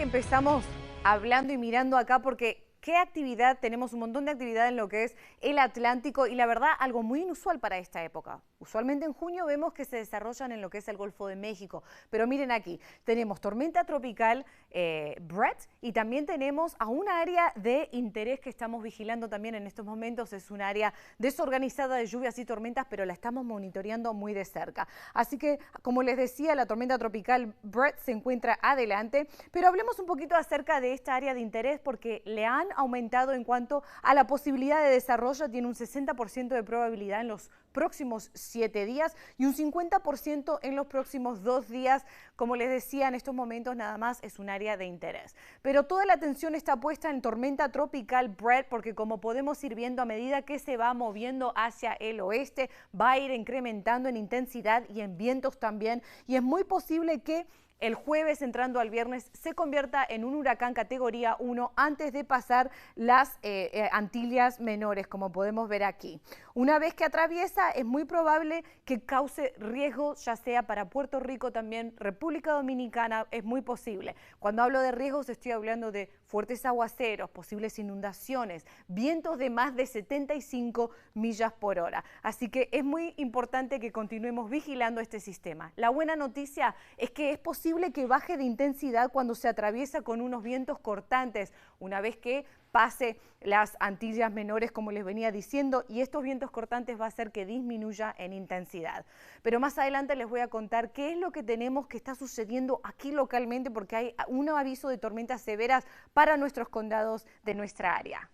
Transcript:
empezamos hablando y mirando acá porque qué actividad, tenemos un montón de actividad en lo que es el Atlántico y la verdad algo muy inusual para esta época. Usualmente en junio vemos que se desarrollan en lo que es el Golfo de México, pero miren aquí, tenemos tormenta tropical Brett y también tenemos a un área de interés que estamos vigilando también en estos momentos, es un área desorganizada de lluvias y tormentas, pero la estamos monitoreando muy de cerca. Así que, como les decía, la tormenta tropical Brett se encuentra adelante, pero hablemos un poquito acerca de esta área de interés porque le han aumentado en cuanto a la posibilidad de desarrollo, tiene un 60% de probabilidad en los próximos 7 días y un 50% en los próximos 2 días. Como les decía, en estos momentos nada más es un área de interés. Pero toda la atención está puesta en tormenta tropical Brett porque como podemos ir viendo a medida que se va moviendo hacia el oeste, va a ir incrementando en intensidad y en vientos también y es muy posible que el jueves, entrando al viernes, se convierta en un huracán categoría 1 antes de pasar las Antillas Menores, como podemos ver aquí. Una vez que atraviesa, es muy probable que cause riesgo, ya sea para Puerto Rico también, República Dominicana, es muy posible. Cuando hablo de riesgos, estoy hablando de fuertes aguaceros, posibles inundaciones, vientos de más de 75 millas por hora. Así que es muy importante que continuemos vigilando este sistema. La buena noticia es que es posible que baje de intensidad cuando se atraviesa con unos vientos cortantes, una vez que pase las Antillas Menores, como les venía diciendo, y estos vientos cortantes va a hacer que disminuya en intensidad. Pero más adelante les voy a contar qué es lo que tenemos que está sucediendo aquí localmente, porque hay un aviso de tormentas severas para nuestros condados de nuestra área.